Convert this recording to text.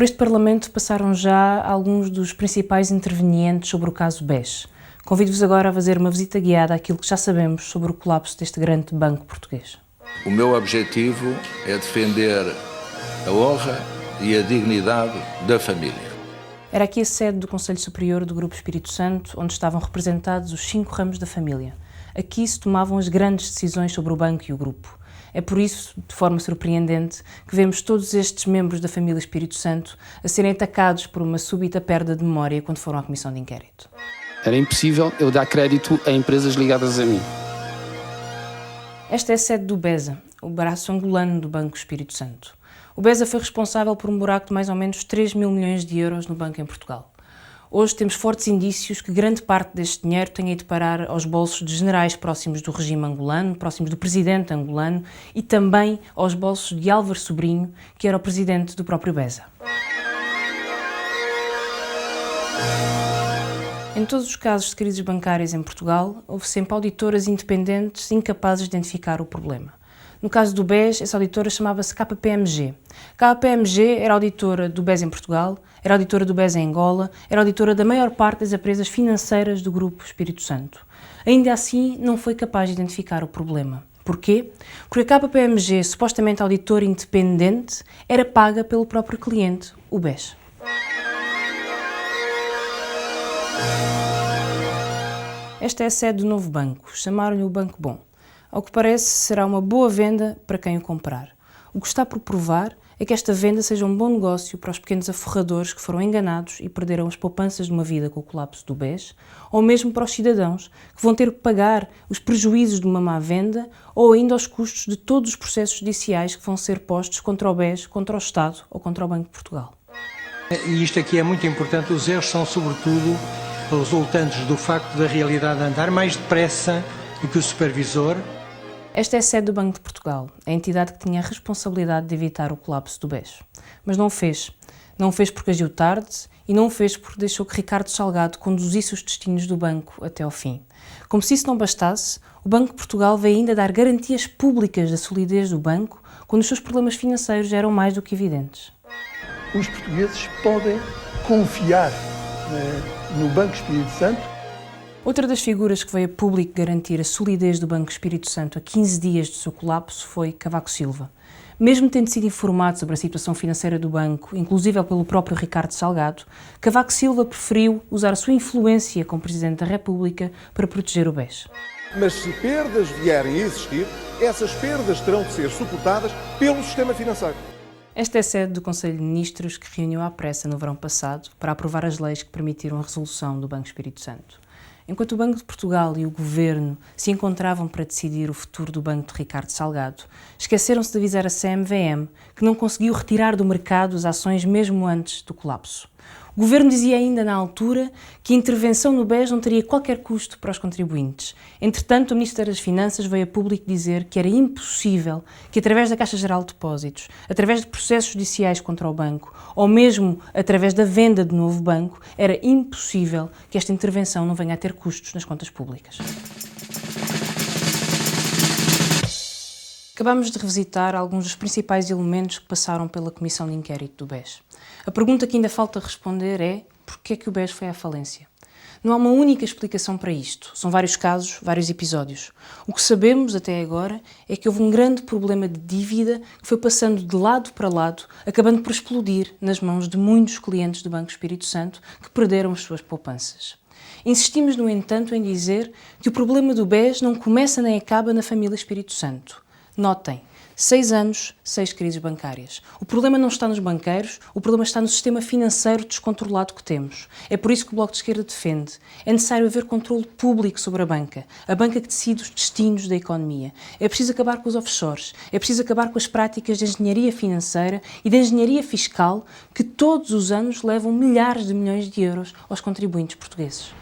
Por este Parlamento passaram já alguns dos principais intervenientes sobre o caso BES. Convido-vos agora a fazer uma visita guiada àquilo que já sabemos sobre o colapso deste grande banco português. O meu objetivo é defender a honra e a dignidade da família. Era aqui a sede do Conselho Superior do Grupo Espírito Santo, onde estavam representados os 5 ramos da família. Aqui se tomavam as grandes decisões sobre o banco e o grupo. É por isso, de forma surpreendente, que vemos todos estes membros da família Espírito Santo a serem atacados por uma súbita perda de memória quando foram à comissão de inquérito. Era impossível eu dar crédito a empresas ligadas a mim. Esta é a sede do BESA, o braço angolano do Banco Espírito Santo. O BESA foi responsável por um buraco de mais ou menos 3 mil milhões de euros no banco em Portugal. Hoje temos fortes indícios que grande parte deste dinheiro tenha ido parar aos bolsos de generais próximos do regime angolano, próximos do presidente angolano e também aos bolsos de Álvaro Sobrinho, que era o presidente do próprio BESA. Em todos os casos de crises bancárias em Portugal, houve sempre auditoras independentes incapazes de identificar o problema. No caso do BES, essa auditora chamava-se KPMG. KPMG era auditora do BES em Portugal, era auditora do BES em Angola, era auditora da maior parte das empresas financeiras do Grupo Espírito Santo. Ainda assim, não foi capaz de identificar o problema. Porquê? Porque a KPMG, supostamente auditora independente, era paga pelo próprio cliente, o BES. Esta é a sede do novo banco, chamaram-lhe o Banco Bom. Ao que parece, será uma boa venda para quem o comprar. O que está por provar é que esta venda seja um bom negócio para os pequenos aforradores que foram enganados e perderam as poupanças de uma vida com o colapso do BES, ou mesmo para os cidadãos que vão ter que pagar os prejuízos de uma má venda ou ainda os custos de todos os processos judiciais que vão ser postos contra o BES, contra o Estado ou contra o Banco de Portugal. E isto aqui é muito importante, os erros são sobretudo resultantes do facto da realidade andar mais depressa do que o supervisor. Esta é a sede do Banco de Portugal, a entidade que tinha a responsabilidade de evitar o colapso do BES. Mas não o fez. Não o fez porque agiu tarde e não o fez porque deixou que Ricardo Salgado conduzisse os destinos do banco até ao fim. Como se isso não bastasse, o Banco de Portugal veio ainda dar garantias públicas da solidez do banco quando os seus problemas financeiros eram mais do que evidentes. Os portugueses podem confiar no Banco Espírito Santo. Outra das figuras que veio a público garantir a solidez do Banco Espírito Santo a 15 dias do seu colapso foi Cavaco Silva. Mesmo tendo sido informado sobre a situação financeira do banco, inclusive pelo próprio Ricardo Salgado, Cavaco Silva preferiu usar a sua influência como Presidente da República para proteger o BES. Mas se perdas vierem a existir, essas perdas terão de ser suportadas pelo sistema financeiro. Esta é a sede do Conselho de Ministros que reuniu à pressa no verão passado para aprovar as leis que permitiram a resolução do Banco Espírito Santo. Enquanto o Banco de Portugal e o Governo se encontravam para decidir o futuro do banco de Ricardo Salgado, esqueceram-se de avisar a CMVM que não conseguiu retirar do mercado as ações mesmo antes do colapso. O Governo dizia ainda na altura que a intervenção no BES não teria qualquer custo para os contribuintes. Entretanto, o Ministro das Finanças veio a público dizer que era impossível que, através da Caixa Geral de Depósitos, através de processos judiciais contra o banco, ou mesmo através da venda de novo banco, era impossível que esta intervenção não venha a ter custos nas contas públicas. Acabamos de revisitar alguns dos principais elementos que passaram pela Comissão de Inquérito do BES. A pergunta que ainda falta responder é: porquê é que o BES foi à falência? Não há uma única explicação para isto. São vários casos, vários episódios. O que sabemos até agora é que houve um grande problema de dívida que foi passando de lado para lado, acabando por explodir nas mãos de muitos clientes do Banco Espírito Santo que perderam as suas poupanças. Insistimos, no entanto, em dizer que o problema do BES não começa nem acaba na família Espírito Santo. Notem, 6 anos, 6 crises bancárias. O problema não está nos banqueiros, o problema está no sistema financeiro descontrolado que temos. É por isso que o Bloco de Esquerda defende. É necessário haver controle público sobre a banca que decide os destinos da economia. É preciso acabar com os offshores, é preciso acabar com as práticas de engenharia financeira e de engenharia fiscal que todos os anos levam milhares de milhões de euros aos contribuintes portugueses.